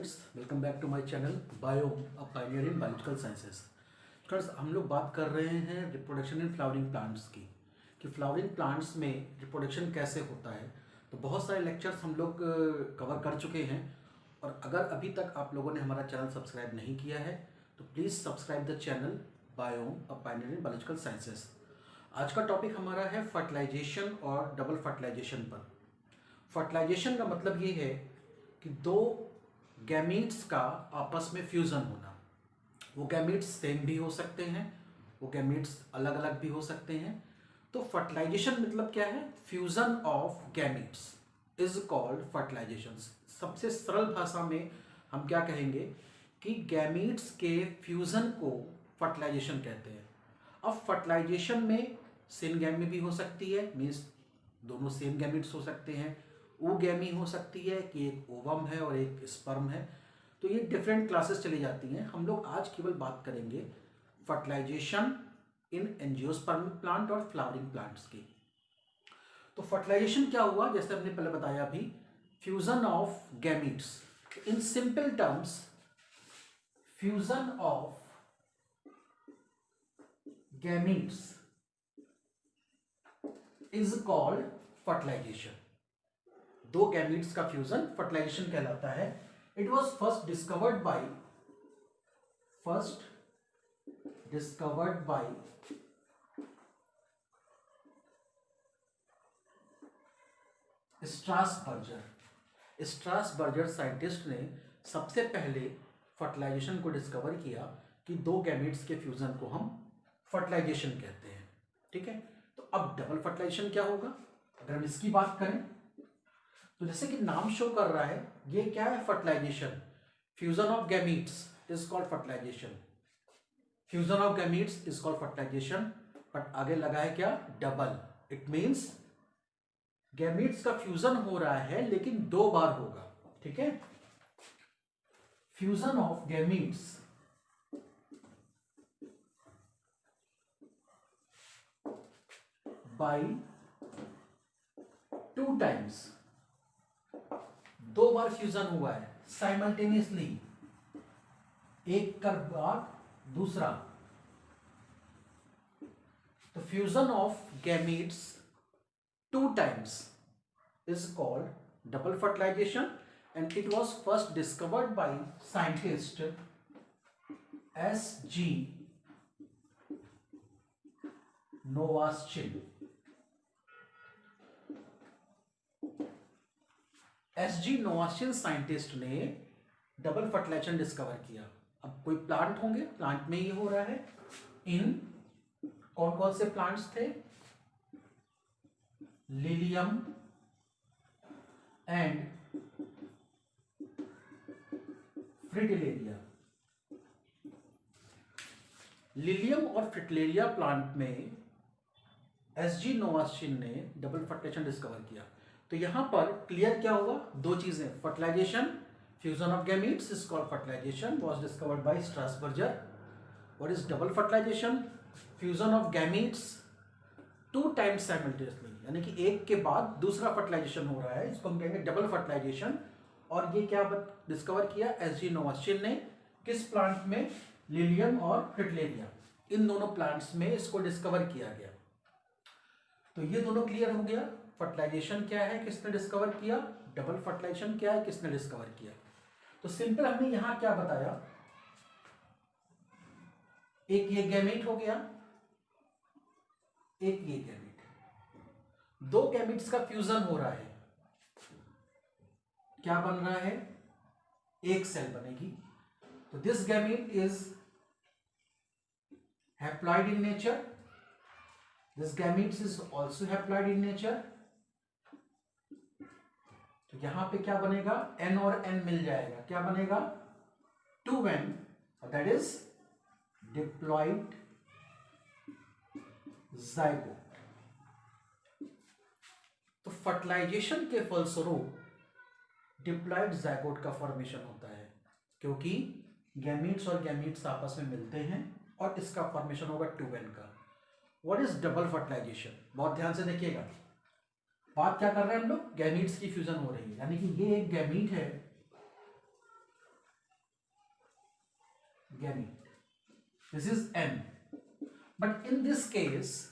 Students, welcome back to my channel Biome a pioneer in biological sciences. Students, हम लोग बात कर रहे हैं रिप्रोडक्शन इन फ्लावरिंग प्लांट्स की कि फ्लावरिंग प्लांट्स में रिप्रोडक्शन कैसे होता है। तो बहुत सारे लेक्चर्स हम लोग कवर कर चुके हैं, और अगर अभी तक आप लोगों ने हमारा चैनल सब्सक्राइब नहीं किया है तो please subscribe the channel Biome a pioneer in biological sciences. आज का टॉपिक हमारा है फर्टिलाइजेशन और डबल फर्टिलाइजेशन पर। फर्टिलाइजेशन का मतलब ये है कि दो गैमीट्स का आपस में फ्यूज़न होना। वो गैमीट्स सेम भी हो सकते हैं, वो गैमीट्स अलग अलग भी हो सकते हैं। तो फर्टिलाइजेशन मतलब क्या है? Fusion of gametes is called fertilisation. सबसे सरल भाषा में हम क्या कहेंगे कि गैमीट्स के फ्यूज़न को फर्टिलाइजेशन कहते हैं। अब फर्टिलाइजेशन में सिनगैमी भी हो सकती है, मीन्स दोनों सेम गैमीट्स हो सकते हैं। ओगैमी हो सकती है कि एक ओवम है और एक स्पर्म है। तो ये डिफरेंट क्लासेस चली जाती हैं। हम लोग आज केवल बात करेंगे फर्टिलाइजेशन इन एंजियोस्पर्म प्लांट और फ्लावरिंग प्लांट्स की। तो फर्टिलाइजेशन क्या हुआ, जैसे हमने पहले बताया अभी, fusion of gametes. In simple terms, fusion of gametes is called fertilisation. दो गैमीट्स का फ्यूजन फर्टिलाइजेशन कहलाता है। It was first discovered by Strasburger scientist ने सबसे पहले फर्टिलाइजेशन को डिस्कवर किया कि दो गैमीट्स के फ्यूजन को हम फर्टिलाइजेशन कहते हैं। ठीक है, तो अब डबल फर्टिलाइजेशन क्या होगा अगर हम इसकी बात करें? तो जैसे कि नाम शो कर रहा है, ये क्या है? Fertilisation. Fusion of gametes is called fertilisation. Fusion of gametes is called fertilisation. But आगे लगा है क्या? डबल। इट मींस गैमीट्स का फ्यूजन हो रहा है लेकिन दो बार होगा। ठीक है, fusion of gametes by 2 times. दो बार फ्यूजन हुआ है साइमल्टेनियसली, एक कर बाद दूसरा। तो fusion of gametes 2 times is called double fertilization, and it was first discovered by scientist S.G. Nowaschin. S.G. Nowaschin scientist ने डबल फर्टिलाइजेशन डिस्कवर किया। अब कोई प्लांट होंगे, प्लांट में ये हो रहा है। इन कौन कौन से प्लांट्स थे? Lilium and फ्रिटिलेरिया। लिलियम और फ्रिटिलेरिया प्लांट में एसजी नोवास्चिन ने डबल फर्टिलाइजेशन डिस्कवर किया। तो यहां पर क्लियर क्या हुआ? दो चीजें, fertilisation, fusion of gametes is called fertilisation, was discovered by Strasburger. What is double fertilisation? Fusion of gametes 2 times simultaneously, यानी कि एक के बाद दूसरा फर्टिलाइजेशन हो रहा है, इसको हम कहेंगे डबल फर्टिलाइजेशन। और ये क्या डिस्कवर किया एसजी नोवास्चिन ने? किस प्लांट में? लिलियम और फ्रिटिलेरिया, इन दोनों प्लांट्स में इसको डिस्कवर किया गया। तो ये दोनों क्लियर हो गया। फर्टिलाइजेशन क्या है, किसने डिस्कवर किया? डबल फर्टिलाइजेशन क्या है, किसने डिस्कवर किया? तो सिंपल हमने यहां क्या बताया, एक ये गैमेट हो गया, एक ये गैमेट। दो गैमेट्स का फ्यूजन हो रहा है, क्या बन रहा है? एक सेल बनेगी। तो this gamete is haploid in nature, this gametes is also haploid in nature. तो यहां पे क्या बनेगा? N और N मिल जाएगा, क्या बनेगा? 2N, that is diploid zygote. तो फर्टिलाइजेशन के फलस्वरूप डिप्लॉइड ज़ाइगोट का फॉर्मेशन होता है, क्योंकि गैमीट्स और गैमीट्स आपस में मिलते हैं और इसका फॉर्मेशन होगा 2N का। What is double fertilisation? बहुत ध्यान से देखिएगा, बात क्या कर रहे हैं हम लोग? गैमीट्स की फ्यूजन हो रही है, यानी कि ये एक गैमीट है gamete. This is N. But in this case,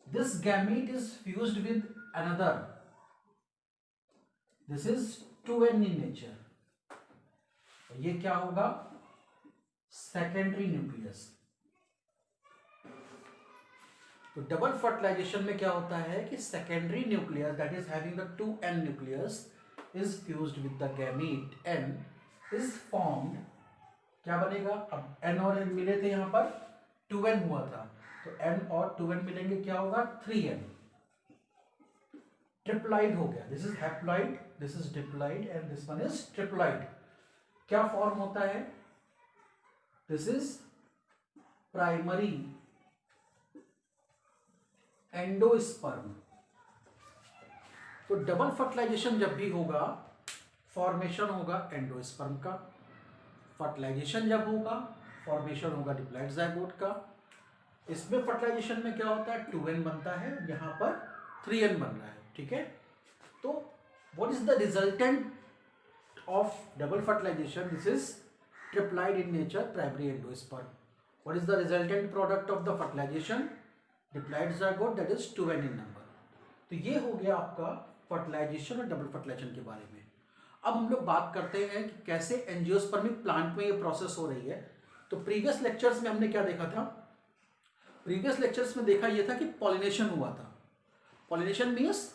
this gamete is fused with another. This is 2N in nature. ये क्या होगा? Secondary nucleus. तो डबल फर्टिलाइजेशन में क्या होता है कि secondary nucleus that is having the 2N nucleus is fused with the gamete N is formed. क्या बनेगा? अब N और N मिले थे, यहां पर 2N हुआ था, तो N और 2N मिलेंगे, क्या होगा? 3N. ट्रिप्लाइड हो गया. This is haploid, this is diploid and this one is triploid. क्या फॉर्म होता है? This is primary endosperm. तो डबल फर्टिलाइजेशन जब भी होगा, फॉर्मेशन होगा एंडोस्पर्म का. फर्टिलाइजेशन जब होगा, फॉर्मेशन होगा डिप्लॉइड जाइगोट का. इसमें फर्टिलाइजेशन में क्या होता है? 2N बनता है, यहां पर 3N बन रहा है. ठीक है. तो what is the resultant of double fertilisation? This is triploid in nature primary endosperm. What is the resultant product of the fertilisation? Diploid zygote that is 2N in number. तो ये हो गया आपका फर्टिलाइजेशन और डबल फर्टिलाइजेशन के बारे में. अब हम लोग बात करते हैं कि कैसे एंजियोस्पर्मिक प्लांट में ये प्रोसेस हो रही है. तो प्रीवियस लेक्चर्स में हमने क्या देखा था? प्रीवियस लेक्चर्स में देखा यह था कि पॉलिनेशन हुआ था. Pollination means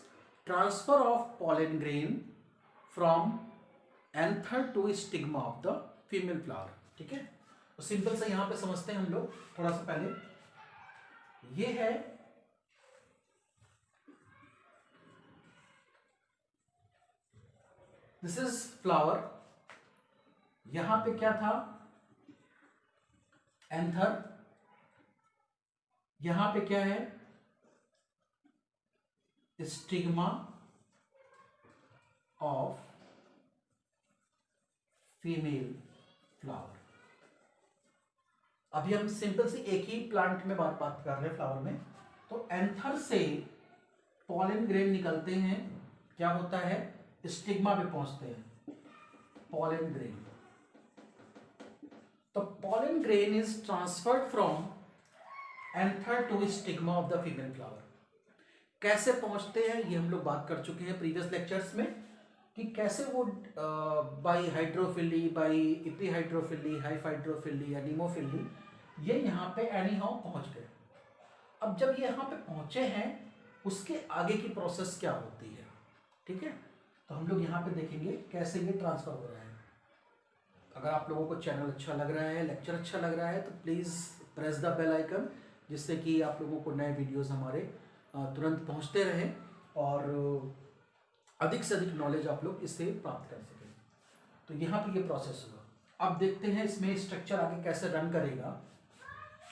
transfer of pollen grain from anther to stigma of the female flower. ठीक है. तो सिंपल से यहां पे समझते हैं हम लोग थोड़ा सा पहले. ये है दिस इज फ्लावर. यहां पे क्या था? एंथर. यहां पे क्या है? Stigma of female flower. अभी हम सिंपल से एक ही प्लांट में बात कर रहे हैं, फ्लावर में. तो एंथर से पॉलन ग्रेन निकलते हैं, क्या होता है? स्टिग्मा पे पहुंचते हैं, पॉलन ग्रेन. तो pollen grain is transferred from anther to stigma of the female flower. कैसे पहुंचते हैं ये हम लोग बात कर चुके हैं प्रीवियस लेक्चर्स में, कि कैसे वो बाई हाइड्रोफिली, बाई इपीहाइड्रोफिली, हाइफाइड्रोफिली या नीमोफिली ये यहाँ पे एनी हाउ पहुँच गए. अब जब ये यहाँ पे पहुँचे हैं, उसके आगे की प्रोसेस क्या होती है? ठीक है. तो हम लोग यहाँ पे देखेंगे कैसे ये ट्रांसफर हो रहा है. अगर आप लोगों को चैनल अच्छा लग रहा है, लेक्चर अच्छा लग रहा है, तो please press the bell icon, जिससे कि आप लोगों को नए वीडियोस हमारे तुरंत पहुंचते रहें और अधिक से अधिक नॉलेज आप लोग इससे प्राप्त कर सकें. तो यहाँ पर ये प्रोसेस हुआ. अब देखते हैं इसमें स्ट्रक्चर आगे कैसे रन करेगा.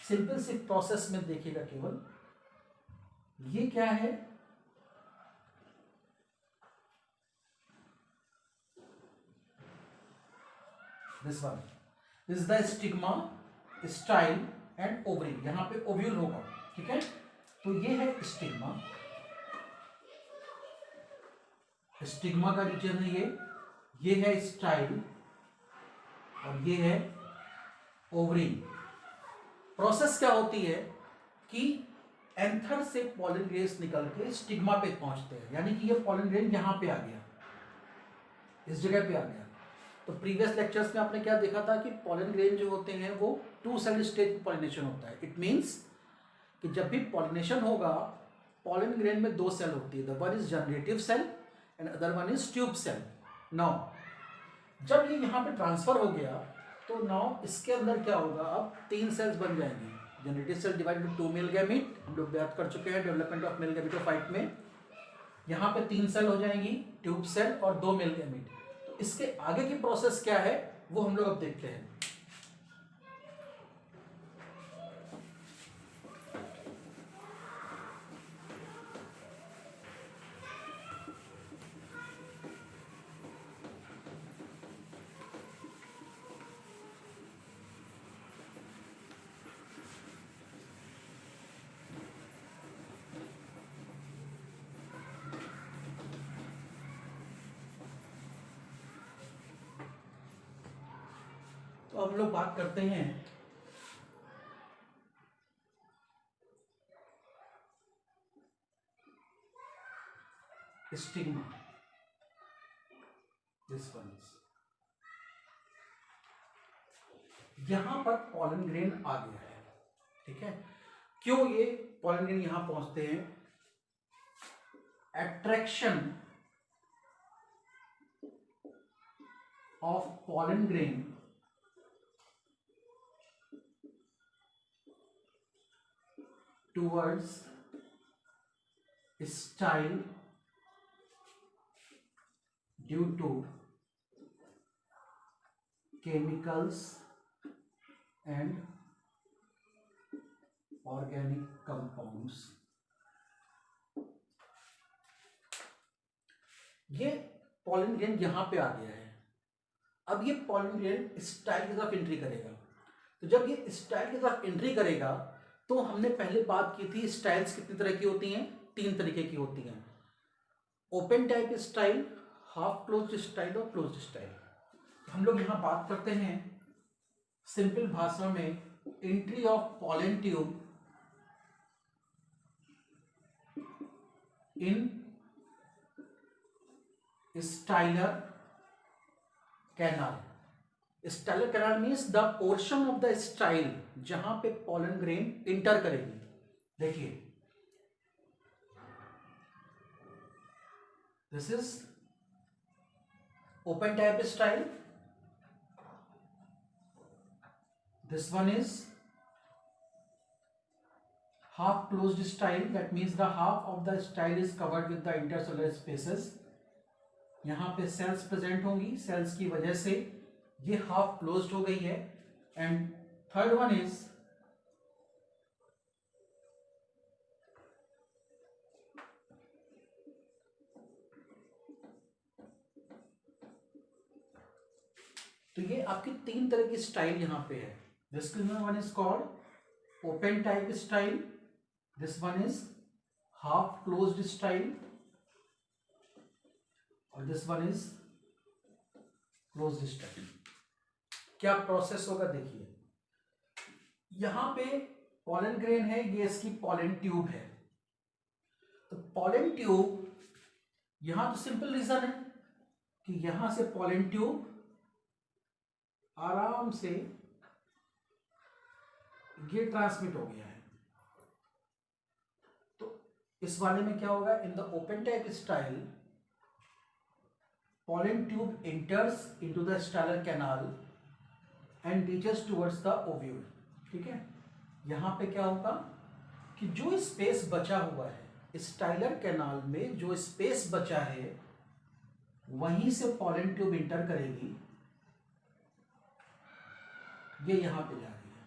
सिंपल सी प्रोसेस में देखिएगा केवल. ये क्या है? This one, this is the stigma, style and ovary. यहां पे ओव्यूल होगा. ठीक है. तो ये है स्टिग्मा. स्टिग्मा का रीजन है ये है स्टाइल और ये है ओवरी. प्रोसेस क्या होती है कि एंथर से पॉलन ग्रेन्स निकल के स्टिग्मा पे पहुंचते हैं, यानी कि ये पॉलन ग्रेन यहां पे आ गया, इस जगह पे आ गया. तो प्रीवियस लेक्चर्स में आपने क्या देखा था कि पॉलन ग्रेन जो होते हैं वो 2 सेल स्टेज पॉलिनेशन होता है. इट मीन्स कि जब भी पॉलिनेशन होगा, पॉलन ग्रेन में 2 सेल होती है. The one is generative cell and other one is tube cell. Now जब ये यहाँ पे ट्रांसफर हो गया, तो नाउ इसके अंदर क्या होगा? अब 3 सेल्स बन जाएंगी. Generative cell divide by 2 male gamete, हम लोग बात कर चुके हैं डेवलपमेंट ऑफ मेल गैमीटोफाइट में. यहाँ पे 3 सेल हो जाएंगी, ट्यूब सेल और 2 मेल गैमीट. तो इसके आगे की प्रोसेस क्या है वो हम लोग अब देखते हैं. तो हम लोग बात करते हैं स्टिग्मा। दिस वन यहां पर पॉलन ग्रेन आ गया है, ठीक है। क्यों ये पॉलन ग्रेन यहां पहुंचते हैं? Attraction of pollen grain towards style due to chemicals and organic compounds। ये पॉलन ग्रेन यहां पे आ गया है। अब ये पॉलन ग्रेन स्टाइल की तरफ एंट्री करेगा। तो जब ये स्टाइल की तरफ एंट्री करेगा तो हमने पहले बात की थी स्टाइल्स कितनी तरह की होती हैं? 3 तरीके की होती हैं। Open type style, half closed style और क्लोज्ड स्टाइल। हम लोग यहां बात करते हैं सिंपल भाषा में entry of pollen tube in styler canal. Styler canal means the portion of the style जहां पे पॉलन ग्रेन इंटर करेगी। देखिए this is open type style, this one is half closed style, that means the half of the style is covered with the intercellular spaces। यहाँ पे cells present होंगी, sales की वजह से ये हाफ क्लोज्ड हो गई है। एंड थर्ड वन इज तो ये आपकी 3 तरह की स्टाइल यहां पे है। This one is called open type style, this one is half closed style और this one is closed style. क्या प्रोसेस होगा देखिए, यहां पे पॉलन ग्रेन है, ये इसकी पॉलन ट्यूब है। तो पॉलन ट्यूब यहां तो सिंपल रीजन है कि यहां से पॉलन ट्यूब आराम से ये ट्रांसमिट हो गया है। तो इस वाले में क्या होगा, in the open type style pollen tube enters into the stellar canal and reaches towards the ovule। ठीक है, यहां पे क्या होगा कि जो स्पेस बचा हुआ है स्टाइलर कैनाल में, जो स्पेस बचा है वहीं से पॉलन ट्यूब इंटर करेगी, ये यहां पे जा रही है।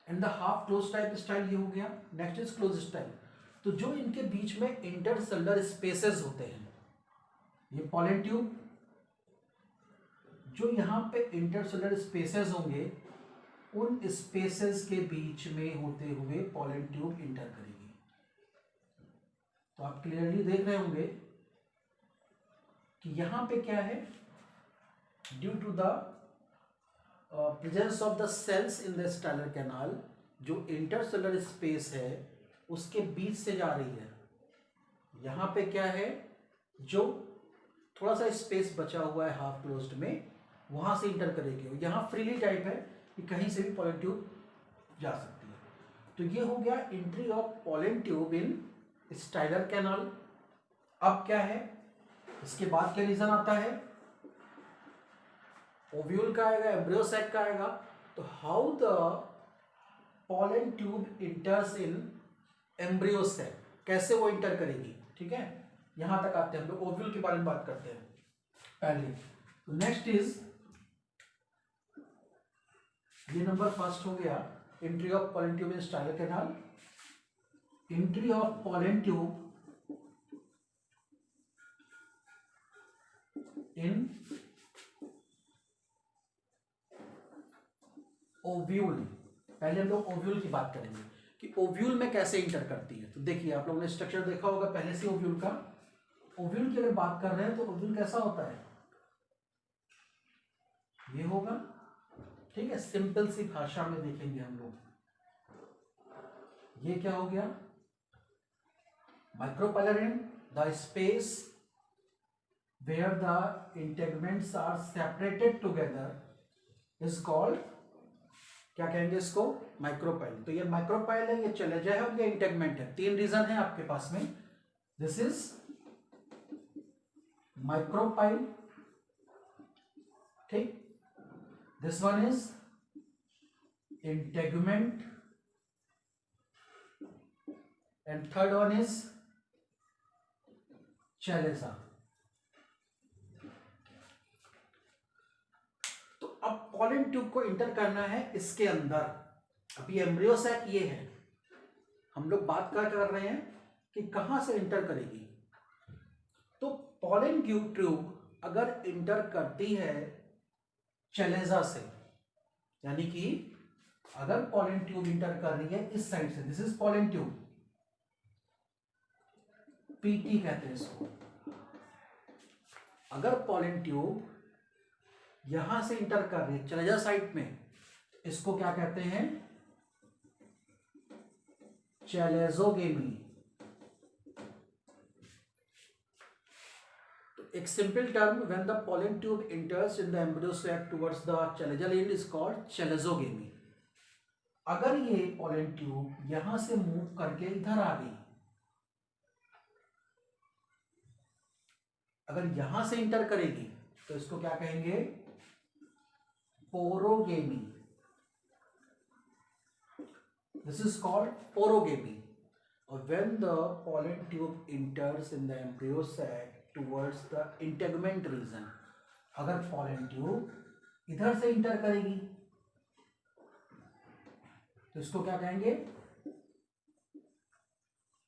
And the half close type style ये हो गया। Next is close style. तो जो इनके बीच में इंटरसेलुलर स्पेसेस होते हैं, ये पॉलन ट्यूब, जो यहां पे इंटरसेलुलर स्पेसेस होंगे उन स्पेसेस के बीच में होते हुए पॉलन ट्यूब इंटर करेगी। तो आप क्लियरली देख रहे होंगे कि यहां पे क्या है, due to the presence of the cells in the stylar canal, जो इंटरसेलुलर स्पेस है उसके बीच से जा रही है। यहां पे क्या है, जो थोड़ा सा स्पेस बचा हुआ है हाफ क्लोज्ड में, वहां से इंटर करेगी। यहां फ्रीली टाइप है कि कहीं से भी पॉलन ट्यूब जा सकती है। तो ये हो गया entry of pollen tube in styler canal. अब क्या है, इसके बाद क्या रीजन आता है, ओव्यूल का आएगा, एम्ब्रियो सैक का आएगा। तो how the pollen tube enters in embryo sac, कैसे वो इंटर करेगी। ठीक है, यहां तक आते हैं हम लोग, ओव्यूल के बारे में बात करते हैं पहले। तो नेक्स्ट इज, ये नंबर फर्स्ट हो गया, entry of pollen tube in styler canal. Entry of pollen tube in ovule. पहले हम लोग ओव्यूल की बात करेंगे कि ओव्यूल में कैसे इंटर करती है। तो देखिए, आप लोगों ने स्ट्रक्चर देखा होगा पहले से ओव्यूल का। ओव्यूल की अगर बात कर रहे हैं तो ओव्यूल कैसा होता है, ये होगा, ठीक है, सिंपल सी भाषा में देखेंगे हम लोग। ये क्या हो गया, micropyle in the space where the integuments are separated together is called, क्या कहेंगे इसको, माइक्रोपाइल। तो ये माइक्रोपाइल है, ये चले है और ये इंटेगमेंट है। तीन रीजन है आपके पास में, दिस इज माइक्रोपाइल, ठीक, this one is integument and third one is chalaza. तो अब पॉलन ट्यूब को इंटर करना है इसके अंदर। अभी एम्ब्रियो सैक ये है, हम लोग बात क्या कर रहे हैं कि कहां से इंटर करेगी। तो पॉलन ट्यूब अगर इंटर करती है चैलेजा से, यानी कि अगर पॉलन ट्यूब इंटर कर रही है इस साइड से, this is pollen tube, PT कहते हैं इसको। अगर पॉलन ट्यूब यहां से इंटर कर रही है चैलेजा साइड में, इसको क्या कहते हैं, चैलेजोगेमी। तो एक simple term, when the pollen tube enters in the embryo sac towards the chalazal end is called chalazogamy. अगर ये पॉलन ट्यूब यहां से मूव करके इधर आ गई, अगर यहां से इंटर करेगी तो इसको क्या कहेंगे, porogamy. This is called porogamy. और when the pollen tube enters in the embryo sac towards the integument region, अगर पॉलन ट्यूब इधर से इंटर करेगी तो इसको क्या कहेंगे,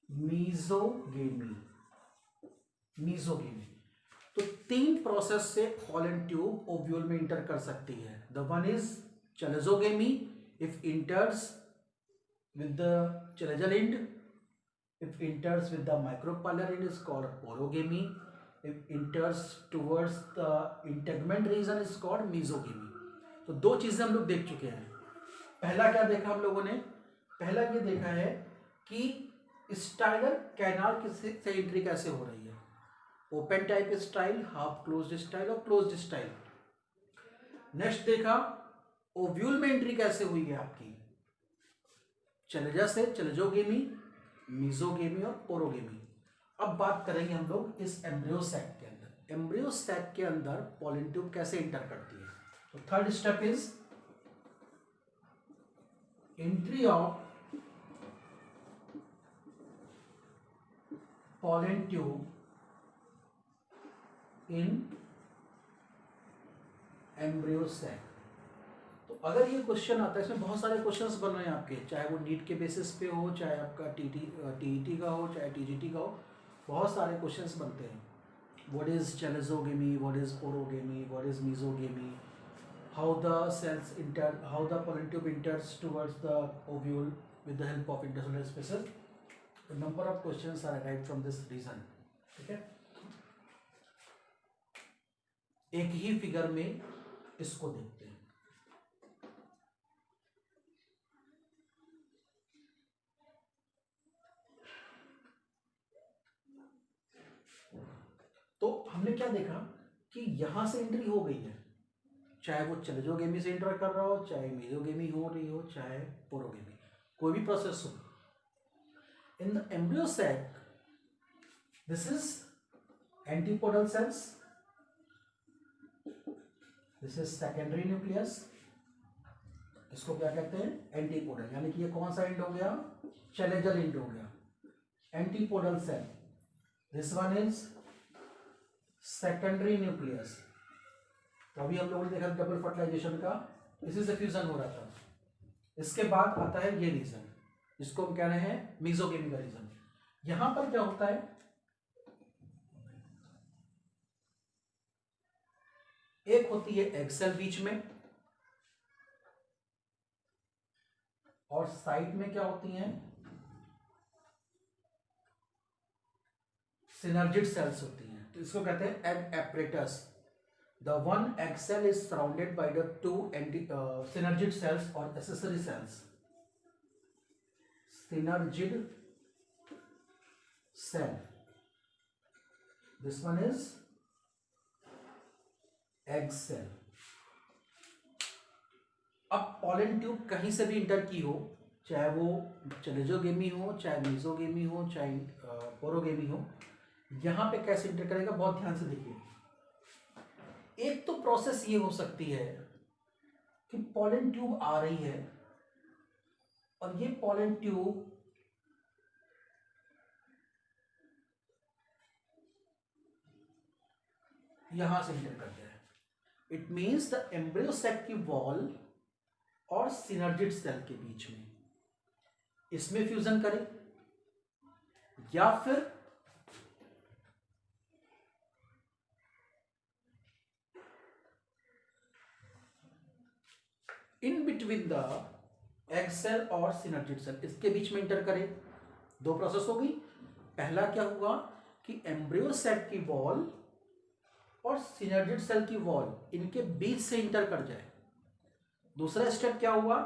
मीजोगेमी। मीजोगेमी। तो तीन प्रोसेस से पॉलन ट्यूब ओव्यूल में इंटर कर सकती है। The one is chalazogamy, if enters with the chalazal end, if enters with the micropylar end is called porogamy, if enters towards the integument region is called mesogamy. तो दो चीजें हम लोग देख चुके हैं। पहला क्या देखा हम लोगों ने, पहला ये देखा है कि स्टाइलर कैनाल से एंट्री कैसे हो रही है, open type style, half closed style और क्लोज्ड स्टाइल। नेक्स्ट देखा ओव्यूल में एंट्री कैसे हुई है आपकी, चैलेजा से चैलेजोगेमी, मीजोगेमी और पोरोगेमी। अब बात करेंगे हम लोग इस एम्ब्रियो सैक के अंदर। एम्ब्रियो सैक के अंदर पॉलन ट्यूब कैसे इंटर करती है। तो third step is entry of pollen tube in embryo sac. तो अगर ये क्वेश्चन आता है, इसमें बहुत सारे क्वेश्चंस बन रहे हैं आपके, चाहे वो नीट के बेसिस पे हो, चाहे आपका टीईटी का हो, चाहे टीजीटी का हो, बहुत सारे क्वेश्चंस बनते हैं। What is chalazogamy, what is porogamy, what is mesogamy, how the cells enter, how the pollen tube enters towards the ovule with the help of intercellular spaces. Number of questions are arrived from this region. ठीक है, एक ही figure में इसको देखते हैं। तो हमने क्या देखा कि यहां से एंट्री हो गई है, चाहे वो चैलेजोगेमी से एंटर कर रहा हो, चाहे मीजोगेमी हो रही हो, चाहे पोरोगेमी, कोई भी प्रोसेस हो। In the embryo sac this is antipodal cells, this is secondary nucleus, इसको क्या कहते हैं, एंटीपोडल, यानी कि ये कौन सा एंड हो गया, चैलेजल एंड हो गया, antipodal cell. This one is secondary nucleus. तो अभी हम लोगों ने देखा डबल फर्टिलाइजेशन का, इसी से फ्यूजन हो रहा था। इसके बाद आता है ये रीजन, इसको हम कह रहे हैं मीजोगेमी का रीजन। यहां पर क्या होता है, एक होती है एग सेल बीच में, और साइड में क्या होती हैं, सिनर्जिड सेल्स होती हैं। तो इसको कहते हैं egg apparatus. The one egg cell is surrounded by the two synergid cells or accessory cells. Synergid cell. This one is egg cell. अब पॉलन ट्यूब कहीं से भी इंटर की हो, चाहे वो चलेजोगेमी हो, चाहे मेसोगेमी हो, चाहे पोरोगेमी हो, यहाँ पे कैसे इंटर करेगा बहुत ध्यान से देखिए। एक तो प्रोसेस ये हो सकती है कि पॉलन ट्यूब आ रही है और ये पॉलन ट्यूब यहां से इंटर करते हैं। It means the embryo sac की वॉल और सिनर्जिड सेल के बीच में इसमें फ्यूजन करें, या फिर in between the egg cell और सिनर्जिड सेल, इसके बीच में इंटर करें। दो प्रोसेस हो गई। पहला क्या हुआ कि एम्ब्रियो सेक की वॉल और सिनर्जिड सेल की वॉल इनके बीच से इंटर कर जाए। दूसरा स्टेप क्या हुआ,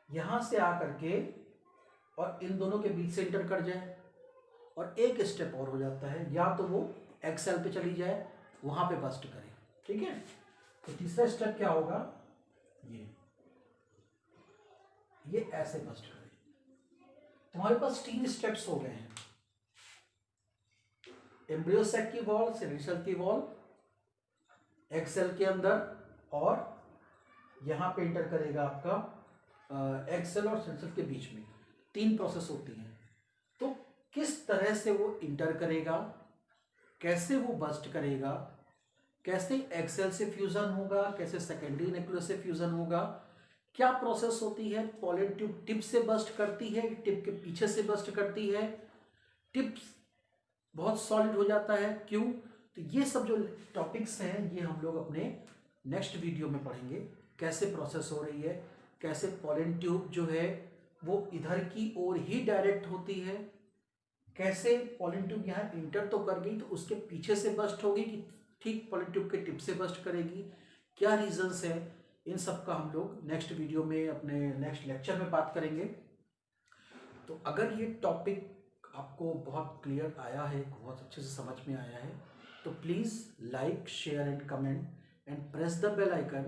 यहां से आकर के और इन दोनों के बीच से इंटर कर जाए। और एक स्टेप और हो जाता है, या तो वो एग सेल पे चली जाए, वहां पे बस्ट करे। ठीक है, तो तीसरा स्टेप क्या होगा, ये ऐसे बस्ट करे। तुम्हारे पास 3 स्टेप्स हो गए हैं। एम्ब्रियो सैक की वॉल, सिनर्जिड सेल की वॉल, एग सेल के अंदर, और यहां पे इंटर करेगा आपका एग सेल और सिनर्जिड सेल के बीच में। 3 प्रोसेस होती हैं। तो किस तरह से वो इंटर करेगा, कैसे वो बस्ट करेगा, कैसे एग सेल से फ्यूजन होगा, कैसे सेकेंडरी न्यूक्लियस से फ्यूजन होगा, क्या प्रोसेस होती है, पॉलन ट्यूब टिप से बस्ट करती है, टिप के पीछे से बस्ट करती है, टिप बहुत सॉलिड हो जाता है, क्यों? तो ये सब जो टॉपिक्स हैं ये हम लोग अपने नेक्स्ट वीडियो में पढ़ेंगे। कैसे प्रोसेस हो रही है, कैसे पॉलन ट्यूब जो है वो इधर की ओर ही डायरेक्ट होती है, कैसे पॉलन ट्यूब यहाँ इंटर तो कर गई तो उसके पीछे से बस्ट होगी कि ठीक पॉलन ट्यूब के टिप से बस्ट करेगी, क्या रीजंस है, इन सब का हम लोग नेक्स्ट वीडियो में अपने नेक्स्ट लेक्चर में बात करेंगे। तो अगर ये टॉपिक आपको बहुत क्लियर आया है, बहुत अच्छे से समझ में आया है, तो please like, share and comment and press the bell icon